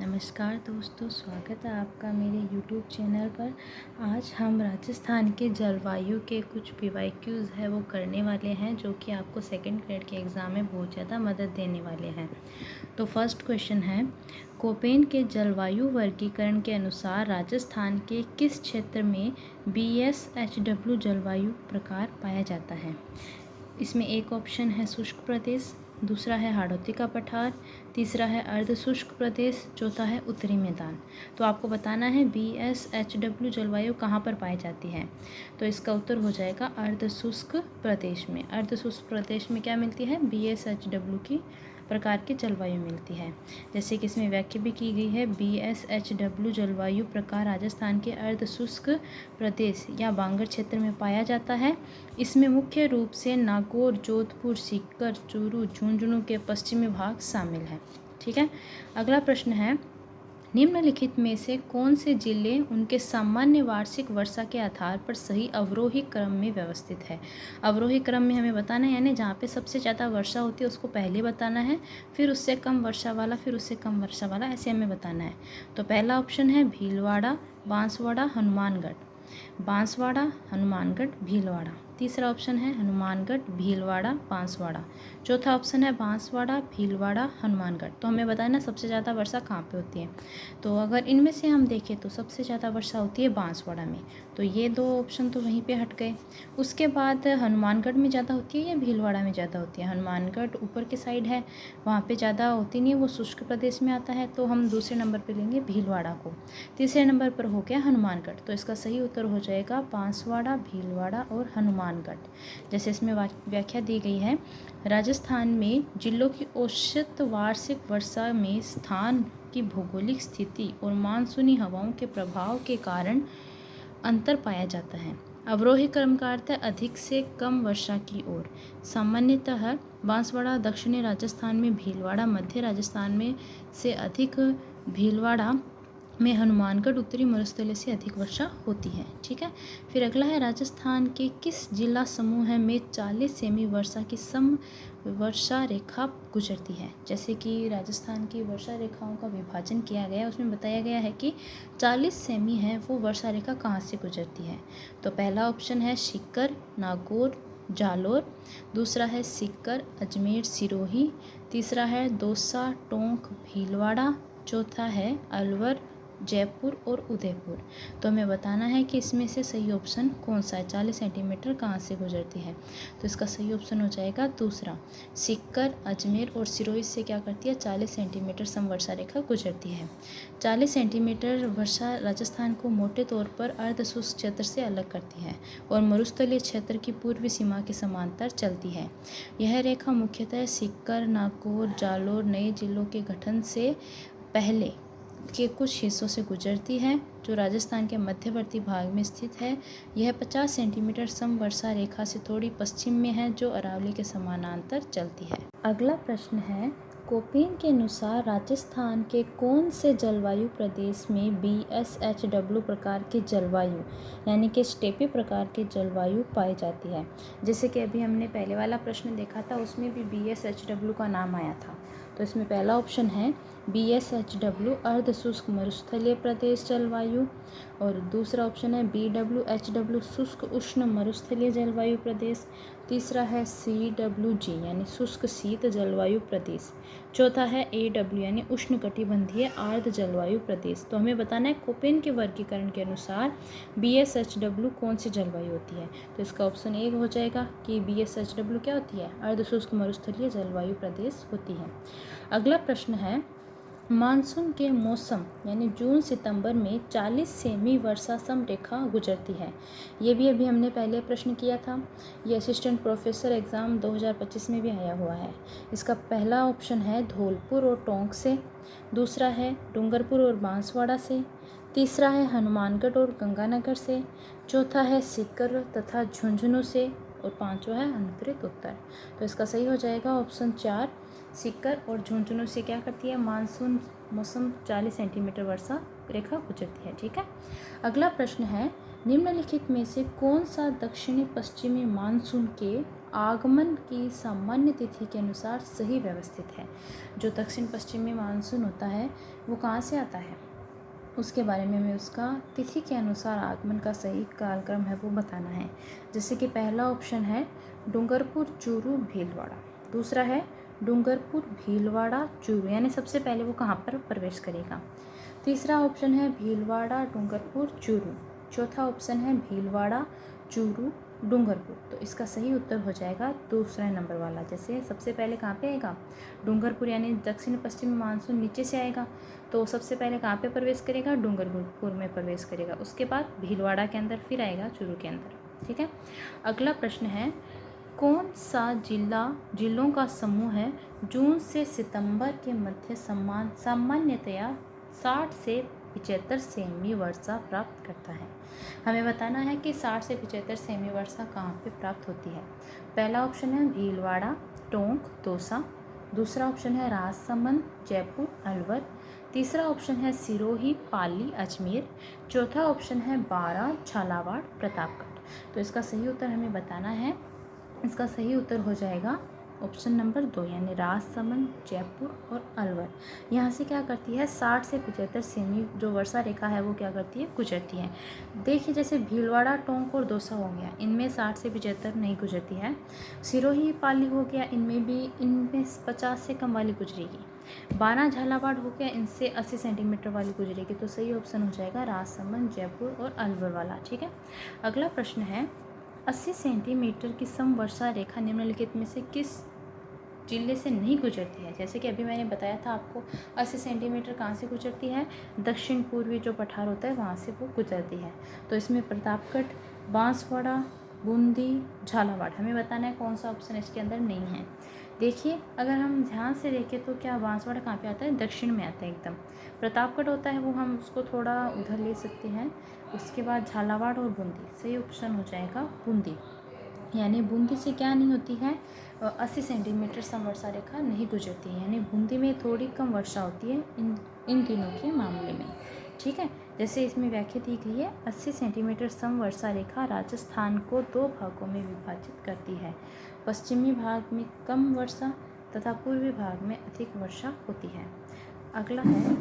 नमस्कार दोस्तों, स्वागत है आपका मेरे YouTube चैनल पर। आज हम राजस्थान के जलवायु के कुछ पीवाईक्यूज़ है वो करने वाले हैं, जो कि आपको सेकंड ग्रेड के एग्ज़ाम में बहुत ज़्यादा मदद देने वाले हैं। तो फर्स्ट क्वेश्चन है, कोपेन के जलवायु वर्गीकरण के अनुसार राजस्थान के किस क्षेत्र में BSHW जलवायु प्रकार पाया जाता है? इसमें एक ऑप्शन है शुष्क प्रदेश, दूसरा है हाड़ौती का पठार, तीसरा है अर्ध शुष्क प्रदेश, चौथा है उत्तरी मैदान। तो आपको बताना है BSHW जलवायु कहाँ पर पाई जाती है। तो इसका उत्तर हो जाएगा अर्ध शुष्क प्रदेश में। अर्ध शुष्क प्रदेश में क्या मिलती है? BSHW की प्रकार की जलवायु मिलती है। जैसे कि इसमें व्याख्या भी की गई है, BSHW जलवायु प्रकार राजस्थान के अर्ध शुष्क प्रदेश या बांगर क्षेत्र में पाया जाता है। इसमें मुख्य रूप से नागौर, जोधपुर, सीकर, चूरू, झुंझुनू के पश्चिमी भाग शामिल है। ठीक है। अगला प्रश्न है, निम्नलिखित में से कौन से जिले उनके सामान्य वार्षिक वर्षा के आधार पर सही अवरोही क्रम में व्यवस्थित है? अवरोही क्रम में हमें बताना है, यानी जहाँ पे सबसे ज़्यादा वर्षा होती है उसको पहले बताना है, फिर उससे कम वर्षा वाला, फिर उससे कम वर्षा वाला, ऐसे हमें बताना है। तो पहला ऑप्शन है भीलवाड़ा, बांसवाड़ा, हनुमानगढ़। बांसवाड़ा, हनुमानगढ़, भीलवाड़ा। तीसरा ऑप्शन है हनुमानगढ़, भीलवाड़ा, बांसवाड़ा। चौथा ऑप्शन है बांसवाड़ा, भीलवाड़ा, हनुमानगढ़। तो हमें बताना सबसे ज़्यादा वर्षा कहाँ पे होती है। तो अगर इनमें से हम देखें तो सबसे ज़्यादा वर्षा होती है बांसवाड़ा में। तो ये दो ऑप्शन तो वहीं पे हट गए। उसके बाद हनुमानगढ़ में ज़्यादा होती है या भीलवाड़ा में ज़्यादा होती है? हनुमानगढ़ ऊपर की साइड है, वहाँ पे ज़्यादा होती नहीं है, वो शुष्क प्रदेश में आता है। तो हम दूसरे नंबर पे लेंगे भीलवाड़ा को। तीसरे नंबर पर हो गया हनुमानगढ़। तो इसका सही उत्तर हो जाएगा बांसवाड़ा, भीलवाड़ा और हनुमानगढ़। जैसे इसमें व्याख्या दी गई है, राजस्थान में जिलों की औसत वार्षिक वर्षा में स्थान की भौगोलिक स्थिति और मानसूनी हवाओं के प्रभाव के कारण अंतर पाया जाता है। अवरोही क्रम का अर्थ है अधिक से कम वर्षा की ओर। सामान्यतः बांसवाड़ा दक्षिणी राजस्थान में, भीलवाड़ा मध्य राजस्थान में से अधिक, भीलवाड़ा में हनुमानगढ़ उत्तरी मरुस्थलीय से अधिक वर्षा होती है। ठीक है। फिर अगला है, राजस्थान के किस जिला समूह में 40 सेमी वर्षा की सम वर्षा रेखा गुजरती है? जैसे कि राजस्थान की वर्षा रेखाओं का विभाजन किया गया है, उसमें बताया गया है कि 40 सेमी है वो वर्षा रेखा कहाँ से गुजरती है। तो पहला ऑप्शन है सीकर, नागौर, जालोर। दूसरा है सीकर, अजमेर, सिरोही। तीसरा है दौसा, टोंक, भीलवाड़ा। चौथा है अलवर, जयपुर और उदयपुर। तो हमें बताना है कि इसमें से सही ऑप्शन कौन सा है, 40 सेंटीमीटर कहाँ से गुजरती है। तो इसका सही ऑप्शन हो जाएगा दूसरा, सीकर, अजमेर और सिरोही से क्या करती है, 40 सेंटीमीटर समवर्षा रेखा गुजरती है। 40 सेंटीमीटर वर्षा राजस्थान को मोटे तौर पर अर्ध शुष्क क्षेत्र से अलग करती है और मरुस्थलीय क्षेत्र की पूर्वी सीमा के समांतर चलती है। यह रेखा मुख्यतः सीकर, नागौर, जालोर नए जिलों के गठन से पहले के कुछ हिस्सों से गुजरती है, जो राजस्थान के मध्यवर्ती भाग में स्थित है। यह 50 सेंटीमीटर समवर्षा रेखा से थोड़ी पश्चिम में है, जो अरावली के समानांतर चलती है। अगला प्रश्न है, कोपेन के अनुसार राजस्थान के कौन से जलवायु प्रदेश में BSHW प्रकार की जलवायु, यानी कि स्टेपी प्रकार की जलवायु पाई जाती है? जैसे कि अभी हमने पहले वाला प्रश्न देखा था, उसमें भी BSHW का नाम आया था। तो इसमें पहला ऑप्शन है BSHW अर्ध शुष्क मरुस्थलीय प्रदेश जलवायु, और दूसरा ऑप्शन है BWHW शुष्क उष्ण मरुस्थलीय जलवायु प्रदेश। तीसरा है CWG यानी शुष्क शीत जलवायु प्रदेश। चौथा है AW यानी उष्ण कटिबंधीय आर्द्र जलवायु प्रदेश। तो हमें बताना है कोपेन के वर्गीकरण के अनुसार BSHW कौन सी जलवायु होती है। तो इसका ऑप्शन ए हो जाएगा कि BSHW क्या होती है, अर्ध शुष्क मरुस्थलीय जलवायु प्रदेश होती है। अगला प्रश्न है, मानसून के मौसम यानी जून सितंबर में 40 सेमी वर्षा सम रेखा गुजरती है। ये भी अभी हमने पहले प्रश्न किया था। ये असिस्टेंट प्रोफेसर एग्ज़ाम 2025 में भी आया हुआ है। इसका पहला ऑप्शन है धौलपुर और टोंक से, दूसरा है डूंगरपुर और बांसवाड़ा से, तीसरा है हनुमानगढ़ और गंगानगर से, चौथा है सीकर तथा झुंझुनू से, और पांचवा है अनुत्तरित उत्तर। तो इसका सही हो जाएगा ऑप्शन 4, सीकर और झुंझुनू से क्या करती है, मानसून मौसम 40 सेंटीमीटर वर्षा रेखा गुजरती है। ठीक है। अगला प्रश्न है, निम्नलिखित में से कौन सा दक्षिणी पश्चिमी मानसून के आगमन की सामान्य तिथि के अनुसार सही व्यवस्थित है। जो दक्षिण पश्चिमी मानसून होता है वो कहाँ से आता है, उसके बारे में हमें उसका तिथि के अनुसार आगमन का सही कालक्रम है वो बताना है। जैसे कि पहला ऑप्शन है डूंगरपुर चूरू भीलवाड़ा, दूसरा है डूंगरपुर भीलवाड़ा चूरू, यानी सबसे पहले वो कहाँ पर प्रवेश करेगा। तीसरा ऑप्शन है भीलवाड़ा डूंगरपुर चूरू, चौथा ऑप्शन है भीलवाड़ा चूरू डूंगरपुर। तो इसका सही उत्तर हो जाएगा दूसरा नंबर वाला। जैसे सबसे पहले कहाँ पे आएगा, डूंगरपुर, यानी दक्षिण पश्चिमी मानसून नीचे से आएगा तो सबसे पहले कहाँ पे प्रवेश करेगा, डूंगरपुर में प्रवेश करेगा, उसके बाद भीलवाड़ा के अंदर, फिर आएगा चूरू के अंदर। ठीक है। अगला प्रश्न है कौन सा जिलों का समूह है जून से सितंबर के मध्य सामान्यतया 60 से 75 सेमी वर्षा प्राप्त करता है। हमें बताना है कि 60 से 75 सेमी वर्षा कहाँ पे प्राप्त होती है। पहला ऑप्शन है भीलवाड़ा टोंक दौसा, दूसरा ऑप्शन है राजसमंद जयपुर अलवर, तीसरा ऑप्शन है सिरोही पाली अजमेर, चौथा ऑप्शन है बारा झालावाड़ प्रतापगढ़। तो इसका सही उत्तर हमें बताना है। इसका सही उत्तर हो जाएगा ऑप्शन नंबर 2, यानी राजसमंद जयपुर और अलवर। यहाँ से क्या करती है, 60 से 75 सेमी जो वर्षा रेखा है वो क्या करती है, गुजरती है। देखिए जैसे भीलवाड़ा टोंक और दौसा हो गया, इनमें 60 से 75 नहीं गुजरती है। सिरोही पाली हो गया, इनमें 50 से कम वाली गुजरेगी। बारा झालावाड़ हो गया, इनसे 80 सेंटीमीटर वाली गुजरेगी। तो सही ऑप्शन हो जाएगा राजसमंद जयपुर और अलवर वाला। ठीक है। अगला प्रश्न है 80 सेंटीमीटर की समवर्षा रेखा निम्नलिखित में से किस जिले से नहीं गुजरती है। जैसे कि अभी मैंने बताया था आपको 80 सेंटीमीटर कहाँ से गुजरती है, दक्षिण पूर्वी जो पठार होता है वहाँ से वो गुजरती है। तो इसमें प्रतापगढ़, बांसवाड़ा, बूंदी, झालावाड़, हमें बताना है कौन सा ऑप्शन इसके अंदर नहीं है। देखिए अगर हम ध्यान से देखें तो क्या बांसवाड़ा कहाँ पे आता है, दक्षिण में आता है एकदम। प्रतापगढ़ होता है वो हम उसको थोड़ा उधर ले सकते हैं। उसके बाद झालावाड़ और बूंदी, सही ऑप्शन हो जाएगा बूंदी, यानी बूंदी से क्या नहीं होती है, 80 सेंटीमीटर समवर्षा रेखा नहीं गुजरती है, यानी बूंदी में थोड़ी कम वर्षा होती है इन दिनों के मामले में। ठीक है। जैसे इसमें व्याख्या दी गई है 80 सेंटीमीटर समवर्षा रेखा राजस्थान को 2 भागों में विभाजित करती है। पश्चिमी भाग में कम वर्षा तथा पूर्वी भाग में अधिक वर्षा होती है। अगला है